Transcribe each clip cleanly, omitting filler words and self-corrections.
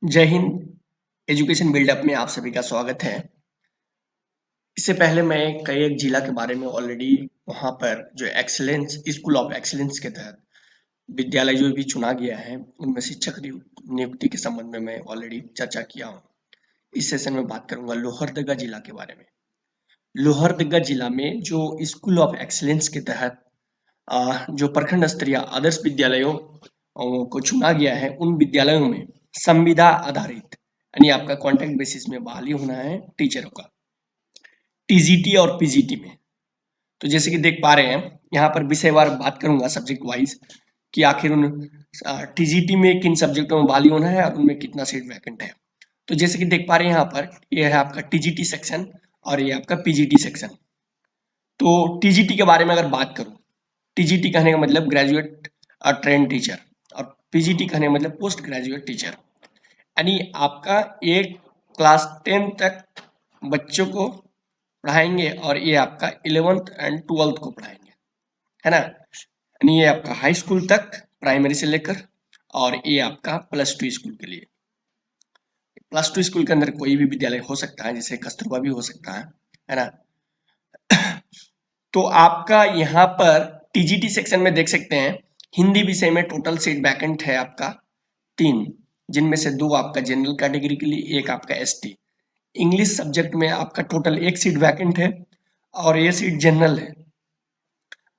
जय Hind. Education buildup में आप सभी का स्वागत है। इससे पहले मैं कई एक जिला के बारे में ऑलरेडी वहाँ पर जो एक्सीलेंस स्कूल ऑफ एक्सीलेंस के तहत विद्यालय जो भी चुना गया है उनमें शिक्षक नियुक्ति के संबंध में मैं ऑलरेडी चर्चा किया हूँ। इस सेशन में बात करूंगा लोहरदगा जिला के बारे में। लोहरदगा जिला में जो स्कूल ऑफ एक्सीलेंस के तहत जो प्रखंड स्तरीय आदर्श विद्यालयों को चुना गया है उन विद्यालयों में संविदा आधारित यानी आपका कॉन्ट्रैक्ट बेसिस में बहाली होना है टीचरों का टीजीटी और पीजीटी में। तो जैसे कि देख पा रहे हैं यहाँ पर विषयवार बात करूंगा सब्जेक्ट वाइज कि आखिर उन टीजीटी में किन सब्जेक्टों में बहाली होना है और उनमें कितना सीट वैकेंट है। तो जैसे कि देख पा रहे हैं यहाँ पर ये है आपका टीजीटी सेक्शन और ये आपका पीजीटी सेक्शन। तो टीजीटी के बारे में अगर बात करूं, टीजीटी कहने का मतलब ग्रेजुएट ट्रेन टीचर और पीजीटी कहने का मतलब पोस्ट ग्रेजुएट टीचर, यानी आपका एक क्लास 10 तक बच्चों को पढ़ाएंगे और ये आपका 11th एंड 12th को पढ़ाएंगे, है ना। यानी ये आपका हाई स्कूल तक प्राइमरी से लेकर और ये आपका +2 स्कूल के लिए। +2 स्कूल के अंदर कोई भी विद्यालय हो सकता है, जैसे कस्तूरबा भी हो सकता है ना। तो आपका यहाँ पर टीजीटी सेक्शन में देख सकते हैं हिंदी विषय में टोटल सीट वैकेंट है आपका 3, जिनमें से 2 आपका जनरल कैटेगरी के लिए, एक आपका एसटी। इंग्लिश सब्जेक्ट में आपका टोटल 1 सीट वैकेंट है और ये सीट जनरल है।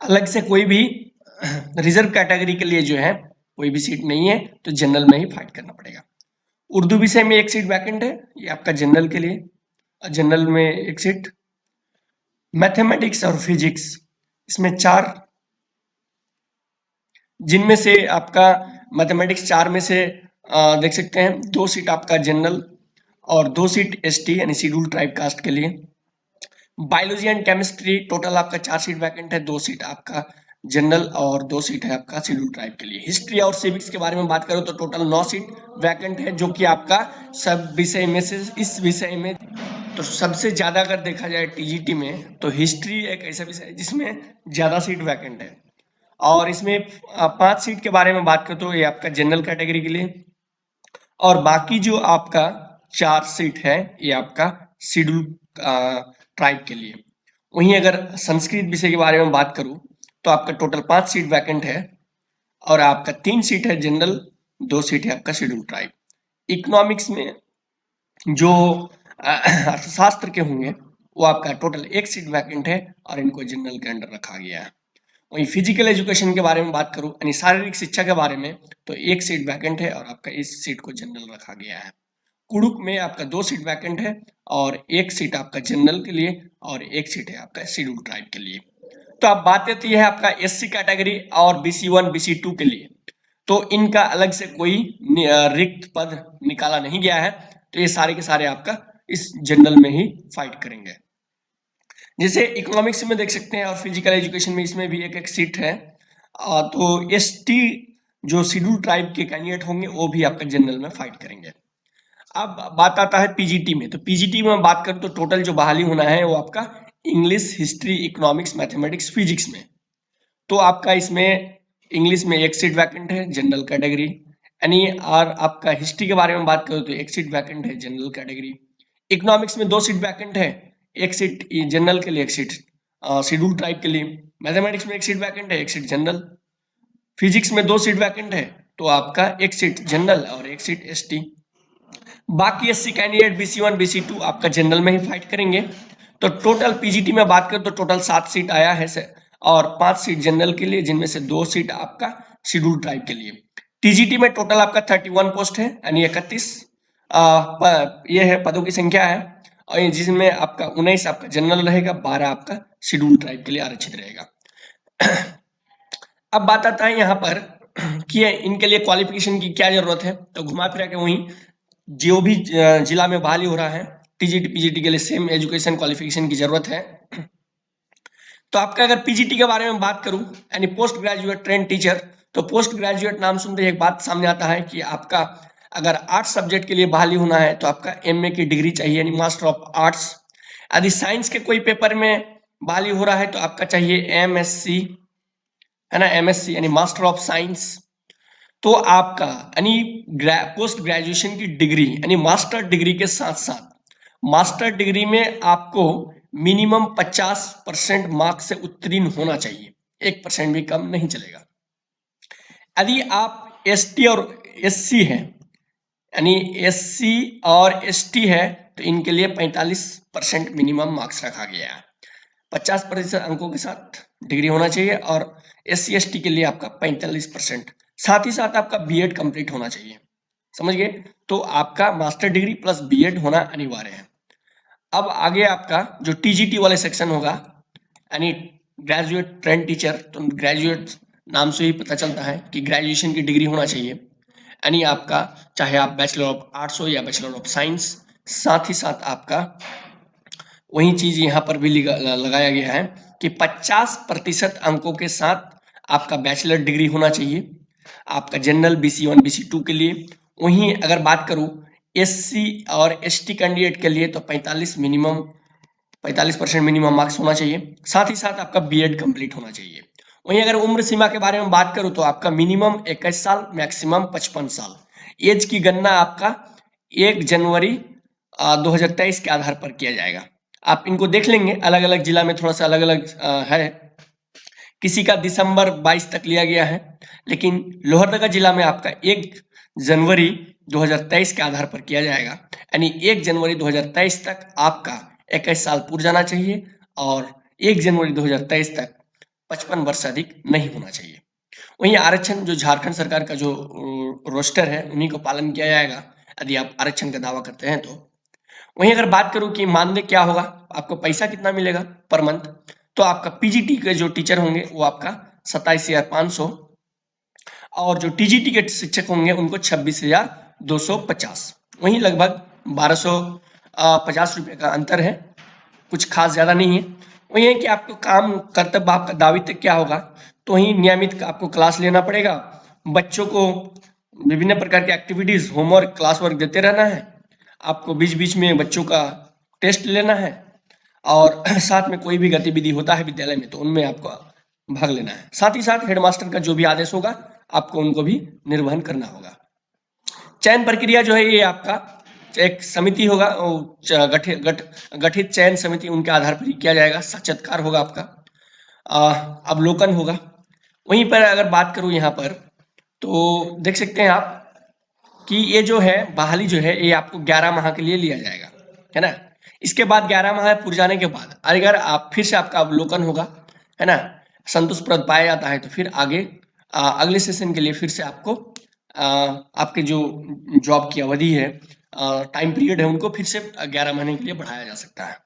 अलग से कोई भी रिजर्व कैटेगरी के लिए जो है कोई भी सीट नहीं है, तो जनरल में ही फाइट करना पड़ेगा। उर्दू विषय में 1 सीट वैकेंट है, ये आपका जनरल के लिए, जनरल में 1 सीट। मैथमेटिक्स और फिजिक्स इसमें 4, जिनमें से आपका मैथमेटिक्स 4 में से देख सकते हैं 2 सीट आपका जनरल और 2 सीट एसटी यानी शेड्यूल ट्राइब कास्ट के लिए। बायोलॉजी एंड केमिस्ट्री टोटल आपका 4 सीट वैकेंट है, 2 सीट आपका जनरल और 2 सीट है आपका शेड्यूल ट्राइब के लिए। हिस्ट्री और सिविक्स के बारे में बात करो तो टोटल 9 सीट वैकेंट है, जो कि आपका सब विषय में से इस विषय में तो सबसे ज्यादा अगर देखा जाए टीजीटी में तो हिस्ट्री एक ऐसा विषय है जिसमें ज्यादा सीट वैकेंट है। और इसमें 5 सीट के बारे में बात करें तो ये आपका जनरल कैटेगरी के लिए और बाकी जो आपका 4 सीट है ये आपका शेड्यूल ट्राइब के लिए। वहीं अगर संस्कृत विषय के बारे में बात करूं तो आपका टोटल 5 सीट वैकेंट है और आपका 3 सीट है जनरल, 2 सीट है आपका शेड्यूल ट्राइब। इकोनॉमिक्स में जो अर्थशास्त्र के होंगे वो आपका टोटल 1 सीट वैकेंट है और इनको जनरल के अंडर रखा गया है। वहीं फिजिकल एजुकेशन के बारे में बात करूं यानी शारीरिक शिक्षा के बारे में तो 1 सीट वैकेंट है और आपका इस सीट को जनरल रखा गया है। कुड़ुक में आपका 2 सीट वैकेंट है और 1 सीट आपका जनरल के लिए और 1 सीट है आपका शेड्यूल ट्राइब के लिए। तो अब बात आती है आपका एससी कैटेगरी और BC1 BC2 के लिए, तो इनका अलग से कोई रिक्त पद निकाला नहीं गया है, तो ये सारे के सारे आपका इस जनरल में ही फाइट करेंगे। जैसे इकोनॉमिक्स में देख सकते हैं और फिजिकल एजुकेशन में इसमें भी एक एक सीट है। तो एसटी जो शेड्यूल ट्राइब के कैंडिडेट होंगे वो भी आपका जनरल में फाइट करेंगे। अब बात आता है पीजीटी में, तो पीजीटी में बात करें तो टोटल जो बहाली होना है वो आपका English, history, economics, mathematics, physics में। तो आपका इसमें इंग्लिश में 1 सीट वैकेंट है जनरल कैटेगरी, यानी और आपका हिस्ट्री के बारे में बात करें तो 1 सीट वैकेंट है जनरल कैटेगरी। इकोनॉमिक्स में 2 सीट वैकेंट है, 1 सीट जनरल के लिए, 1 सीट शेड्यूल ट्राइब के लिए। मैथमेटिक्स में 1 सीट वैकेंट है, 1 सीट जनरल। फिजिक्स में 2 सीट वैकेंट है, तो आपका 1 सीट जनरल और 1 सीट एसटी। बाकी एससी कैंडिडेट BC1 BC2 आपका जनरल में ही फाइट करेंगे। तो टोटल पीजीटी में बात करें तो टोटल 7 सीट आया है और 5 सीट जनरल के लिए, जिनमें से 2 सीट आपका शेड्यूल ट्राइब के लिए। टीजीटी में टोटल आपका 31 पोस्ट है यानी 31 ये है पदों की संख्या है और जिसमें आपका 19 आपका जनरल रहेगा, 12 आपका शेड्यूल ट्राइब के लिए आरक्षित रहेगा। अब बात आता है यहाँ पर कि इनके लिए क्वालिफिकेशन की क्या जरूरत है, तो घुमा फिरा के वहीं जो भी जिला में बहाली हो रहा है टीजीटी पीजीटी के लिए सेम एजुकेशन क्वालिफिकेशन की जरूरत है। तो आपका अगर पीजीटी के बारे में बात करूं यानी पोस्ट ग्रेजुएट ट्रेन टीचर, तो पोस्ट ग्रेजुएट नाम सुनते ही एक बात सामने आता है कि आपका अगर आर्ट्स सब्जेक्ट के लिए बहाली होना है तो आपका एमए की डिग्री चाहिए यानी मास्टर ऑफ आर्ट्स। यदि साइंस के कोई पेपर में बहाली हो रहा है तो आपका चाहिए एमएससी, है ना, एमएससी यानी मास्टर ऑफ साइंस। तो आपका यानी पोस्ट ग्रेजुएशन की डिग्री यानी मास्टर डिग्री के साथ साथ मास्टर डिग्री में आपको मिनिमम 50% मार्क्स से उत्तीर्ण होना चाहिए, 1% भी कम नहीं चलेगा। यदि आप एसटी और एससी है यानी एससी और एसटी है तो इनके लिए 45% मिनिमम मार्क्स रखा गया है। 50% अंकों के साथ डिग्री होना चाहिए और एससी एसटी के लिए आपका 45%, साथ ही साथ आपका बीएड कंप्लीट होना चाहिए। समझ गए? तो आपका मास्टर डिग्री प्लस बीएड होना अनिवार्य है। अब आगे आपका जो टीजीटी वाले सेक्शन होगा यानी ग्रेजुएट ट्रेंड टीचर, तो ग्रेजुएट नाम से ही पता चलता है कि ग्रेजुएशन की डिग्री होना चाहिए, यानी आपका चाहे आप बैचलर ऑफ आर्ट्स हो या बैचलर ऑफ साइंस, साथ ही साथ आपका वही चीज यहाँ पर भी लगाया गया है कि 50% अंकों के साथ आपका बैचलर डिग्री होना चाहिए आपका जनरल BC1 BC2 के लिए। वहीं अगर बात करूं एससी और एसटी कैंडिडेट के लिए तो 45% मिनिमम मार्क्स होना चाहिए, साथ ही साथ आपका बीएड कंप्लीट होना चाहिए। वहीं अगर उम्र सीमा के बारे में बात करूं तो आपका मिनिमम 21 साल, मैक्सिमम 55 साल। एज की गणना आपका 1 जनवरी 2023 के आधार पर किया जाएगा। आप इनको देख लेंगे, अलग अलग जिला में थोड़ा सा अलग अलग है, किसी का दिसंबर 22 तक लिया गया है, लेकिन लोहरदगा जिला में आपका 1 जनवरी 2023 के आधार पर किया जाएगा, यानी 1 जनवरी 2023 तक आपका 21 साल पूरा जाना चाहिए और 1 जनवरी 2023 तक 55 वर्ष से अधिक नहीं होना चाहिए। वहीं आरक्षण जो झारखंड सरकार का जो रोस्टर है उन्हीं को पालन किया जाएगा यदि आप आरक्षण का दावा करते हैं तो। वहीं अगर बात करूं कि मानदेय क्या होगा, आपको पैसा कितना मिलेगा पर मंथ, तो आपका पीजीटी के जो टीचर होंगे वो आपका 27,500 और जो टीजीटी के शिक्षक होंगे उनको 26,250। वहीं लगभग 1,250 रुपये का अंतर है, कुछ खास ज्यादा नहीं है। वही है कि आपको काम कर्तव्य आपका दायित्व क्या होगा, तो वही नियमित आपको क्लास लेना पड़ेगा, बच्चों को विभिन्न प्रकार के एक्टिविटीज होमवर्क क्लास वर्क देते रहना है, आपको बीच बीच में बच्चों का टेस्ट लेना है और साथ में कोई भी गतिविधि होता है विद्यालय में तो उनमें आपको भाग लेना है। साथ ही साथ हेडमास्टर का जो भी आदेश होगा आपको उनको भी निर्वहन करना होगा। चयन प्रक्रिया जो है ये आपका एक समिति होगा, गठित चयन समिति उनके आधार पर ही किया जाएगा, साक्षात्कार होगा आपका, अवलोकन होगा। वहीं पर अगर बात करूं यहाँ पर तो देख सकते हैं आप कि ये जो है बहाली जो है ये आपको 11 माह के लिए लिया जाएगा, है ना। इसके बाद 11 माह पूरे जाने के बाद अगर आप फिर से आपका अवलोकन होगा, है ना, संतोषप्रद पाया जाता है तो फिर आगे अगले सेशन के लिए फिर से आपको आपके जो जॉब की अवधि है, टाइम पीरियड है, उनको फिर से 11 महीने के लिए बढ़ाया जा सकता है।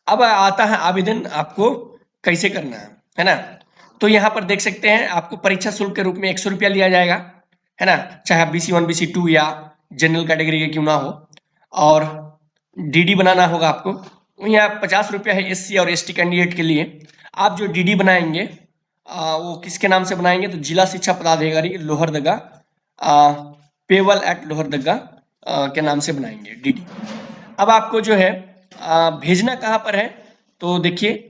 अब आता है आवेदन आपको कैसे करना है ना। तो यहाँ पर देख सकते हैं आपको परीक्षा शुल्क के रूप में 100 रुपया लिया जाएगा, है ना, चाहे आप BC1 BC2 या जनरल कैटेगरी के क्यों ना हो, और DD बनाना होगा आपको। वहीं आप 50 रुपया है SC और ST कैंडिडेट के लिए। आप जो DD बनाएंगे वो किसके नाम से बनाएंगे, तो जिला शिक्षा पदाधिकारी लोहरदगा, पेवल एट लोहरदगा के नाम से बनाएंगे DD। अब आपको जो है भेजना कहाँ पर है, तो देखिए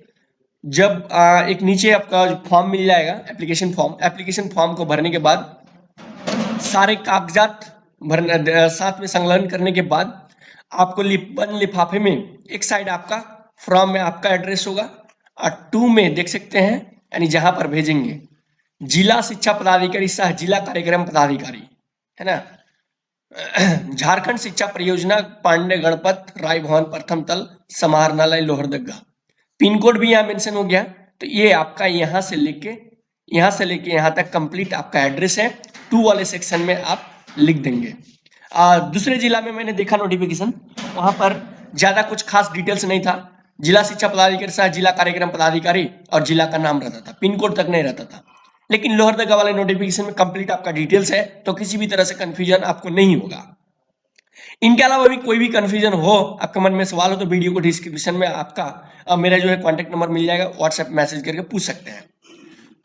जब एक नीचे आपका फॉर्म मिल जाएगा, एप्लीकेशन फॉर्म को भरने के बाद सारे कागजात भरना साथ में संलग्न करने के बाद आपको बंद लिफाफे में एक साइड आपका फॉर्म में आपका एड्रेस होगा और 2 में देख सकते हैं यानी जहां पर भेजेंगे जिला शिक्षा पदाधिकारी सह जिला कार्यक्रम पदाधिकारी, है ना, झारखंड शिक्षा परियोजना पांडे गणपत राय भवन प्रथम तल समाहरणालय लोहरदगा। पिन कोड भी यहाँ मेंशन हो गया, तो ये आपका यहाँ से लेके यहाँ तक कंप्लीट आपका एड्रेस है। 2 वाले सेक्शन में आप लिख देंगे। दूसरे जिला में मैंने देखा नोटिफिकेशन, वहां पर ज्यादा कुछ खास डिटेल्स नहीं था, जिला शिक्षा पदाधिकारी सह जिला कार्यक्रम पदाधिकारी और जिला का नाम रहता था, पिन कोड तक नहीं रहता था। लेकिन लोहरदगा वाले नोटिफिकेशन में कंप्लीट आपका डिटेल्स है, तो किसी भी तरह से कंफ्यूजन आपको नहीं होगा। इनके अलावा भी कोई भी कंफ्यूजन हो, आपके मन में सवाल हो, तो वीडियो को डिस्क्रिप्शन में आपका मेरा जो है कॉन्टेक्ट नंबर मिल जाएगा, व्हाट्सएप मैसेज करके पूछ सकते हैं।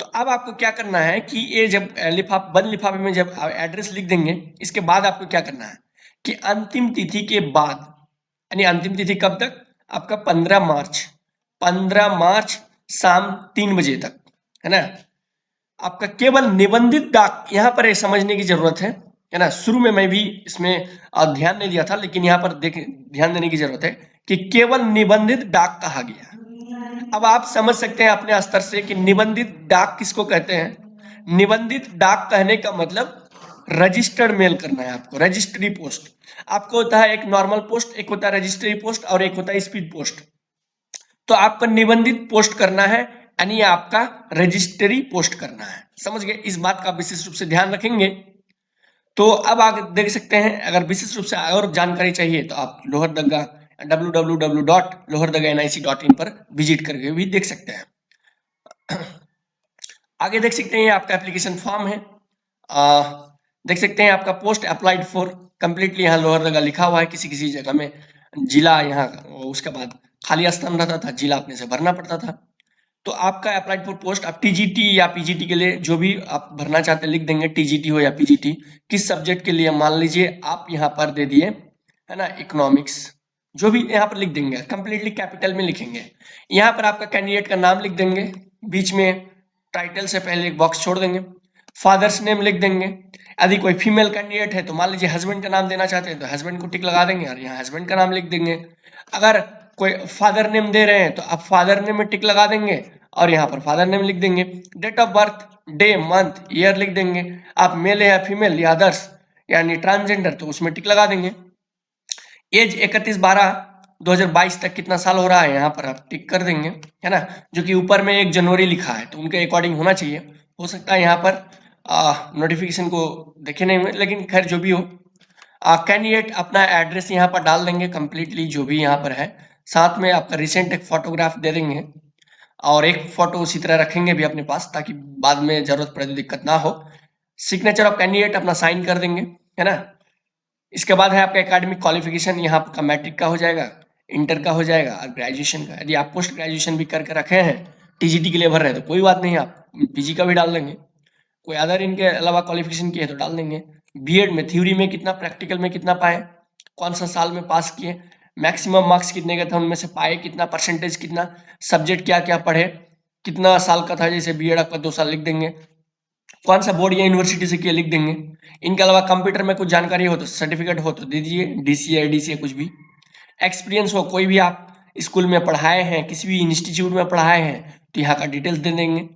तो अब आपको क्या करना है कि ये जब बंद लिफाफे में जब एड्रेस लिख देंगे, इसके बाद आपको क्या करना है कि अंतिम तिथि के बाद, यानी अंतिम तिथि कब तक, आपका 15 मार्च शाम 3 बजे तक, है ना, आपका केवल निबंधित डाक, यहाँ पर समझने की जरूरत है ना। शुरू में मैं भी इसमें ध्यान नहीं दिया था, लेकिन यहाँ पर ध्यान देने की जरूरत है कि केवल निबंधित डाक कहा गया। अब आप समझ सकते हैं अपने स्तर से कि निबंधित डाक किसको कहते हैं। निबंधित डाक कहने का मतलब रजिस्टर्ड मेल करना है आपको, रजिस्ट्री पोस्ट। आपको होता है एक नॉर्मल पोस्ट, एक होता है रजिस्ट्री पोस्ट और एक होता है स्पीड पोस्ट। तो आपको निबंधित पोस्ट करना है, यानी आपका रजिस्ट्री पोस्ट करना है। समझ गए, इस बात का विशेष रूप से ध्यान रखेंगे। तो अब आगे देख सकते हैं, अगर विशेष रूप से और जानकारी चाहिए तो आप लोहरदगा www.lohardaganic.in पर विजिट करके भी देख सकते हैं। आगे देख सकते हैं आपका एप्लीकेशन फॉर्म है। देख सकते हैं आपका पोस्ट अप्लाइड फॉर कंप्लीटली, यहाँ लोहरदगा लिखा हुआ है, किसी किसी जगह में जिला, यहाँ उसके बाद खाली स्थान रहता था, जिला अपने से भरना पड़ता था। तो आपका अप्लाइड फॉर पोस्ट आप टीजीटी या पीजीटी के लिए जो भी आप भरना चाहते हैं लिख देंगे, टीजीटी हो या पीजीटी। किस सब्जेक्ट के लिए मान लीजिए आप यहाँ पर दे दिए, है ना, इकोनॉमिक्स, जो भी यहाँ पर लिख देंगे, कंप्लीटली कैपिटल में लिखेंगे। यहाँ पर आपका कैंडिडेट का नाम लिख देंगे, बीच में टाइटल से पहले एक बॉक्स छोड़ देंगे, फादर्स नेम लिख देंगे। यदि कोई फीमेल कैंडिडेट है तो मान लीजिए हस्बैंड का नाम देना चाहते हैं तो हस्बैंड को टिक लगा देंगे और यहाँ हस्बैंड का नाम लिख देंगे। अगर कोई फादर नेम दे रहे हैं तो आप फादर नेम में टिक लगा देंगे और यहाँ पर फादर नेम लिख देंगे। Date of birth, day, month, year लिख देंगे। आप मेल है या फीमेल या अदर्स यानी ट्रांसजेंडर तो उसमें टिक लगा देंगे। एज 31/12/2022 तक कितना साल हो रहा है यहाँ पर आप टिक कर देंगे, है ना, जो कि ऊपर में 1 जनवरी लिखा है तो उनके अकॉर्डिंग होना चाहिए। हो सकता है यहाँ पर नोटिफिकेशन को देखे नहीं हुए, लेकिन खैर जो भी हो, कैंडिडेट अपना एड्रेस यहाँ पर डाल देंगे कंप्लीटली जो भी यहाँ पर है। साथ में आपका रिसेंट एक फोटोग्राफ दे देंगे और एक फोटो उसी तरह रखेंगे भी अपने पास, ताकि बाद में जरूरत पड़े तो दिक्कत ना हो। सिग्नेचर ऑफ कैंडिडेट अपना साइन कर देंगे, है ना। इसके बाद है आपका एकेडमिक क्वालिफिकेशन, यहाँ का मैट्रिक का हो जाएगा, इंटर का हो जाएगा और ग्रेजुएशन का। यदि आप पोस्ट ग्रेजुएशन भी करके रखे हैं, टीजीटी के लिए भर रहे हैं तो कोई बात नहीं, आप पीजी का भी डाल देंगे। कोई अदर इनके अलावा क्वालिफिकेशन की है तो डाल देंगे। बीएड में थ्योरी में कितना, प्रैक्टिकल में कितना पाए, कौन सा साल में पास किए, मैक्सिमम मार्क्स कितने का था, उनमें से पाए कितना, परसेंटेज कितना, सब्जेक्ट क्या क्या पढ़े, कितना साल का था, जैसे बीएड आपका 2 साल लिख देंगे, कौन सा बोर्ड या यूनिवर्सिटी से किया लिख देंगे। इनके अलावा कंप्यूटर में कुछ जानकारी हो तो सर्टिफिकेट हो तो दीजिए, डीसीए डीसीए कुछ भी। एक्सपीरियंस हो, कोई भी आप स्कूल में पढ़ाए हैं, किसी भी इंस्टीट्यूट में पढ़ाए हैं तो यहाँ का डिटेल्स दे देंगे।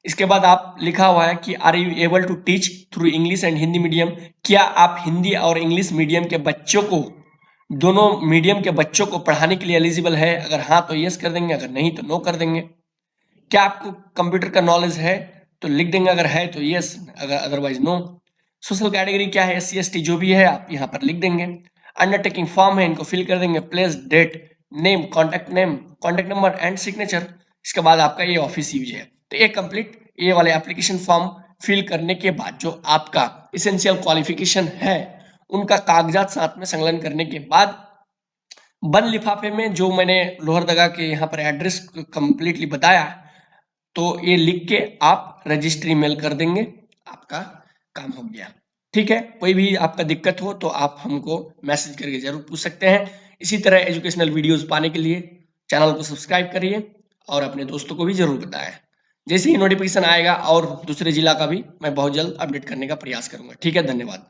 इसके बाद आप लिखा हुआ है कि are you able to teach through English and Hindi medium, क्या आप हिंदी और इंग्लिश मीडियम के बच्चों को, दोनों मीडियम के बच्चों को पढ़ाने के लिए एलिजिबल है। अगर हाँ तो यस कर देंगे, अगर नहीं तो नो कर देंगे। क्या आपको कंप्यूटर का नॉलेज है तो लिख देंगे, अगर है तो यस, अगर अदरवाइज नो। सोशल कैटेगरी क्या है, SC ST जो भी है आप यहाँ पर लिख देंगे। अंडरटेकिंग फॉर्म है, इनको फिल कर देंगे, place, date, name, contact number and signature. इसके बाद आपका ये ऑफिस यूज है। तो ये कंप्लीट ये वाले एप्लीकेशन फॉर्म फिल करने के बाद जो आपका इसेंशियल क्वालिफिकेशन है उनका कागजात साथ में संलग्न करने के बाद बंद लिफाफे में जो मैंने लोहरदगा के यहाँ पर एड्रेस कंप्लीटली बताया, तो ये लिख के आप रजिस्ट्री मेल कर देंगे, आपका काम हो गया। ठीक है, कोई भी आपका दिक्कत हो तो आप हमको मैसेज करके जरूर पूछ सकते हैं। इसी तरह एजुकेशनल वीडियोस पाने के लिए चैनल को सब्सक्राइब करिए और अपने दोस्तों को भी जरूर बताएं। जैसे ही नोटिफिकेशन आएगा और दूसरे जिला का भी मैं बहुत जल्द अपडेट करने का प्रयास करूंगा। ठीक है, धन्यवाद।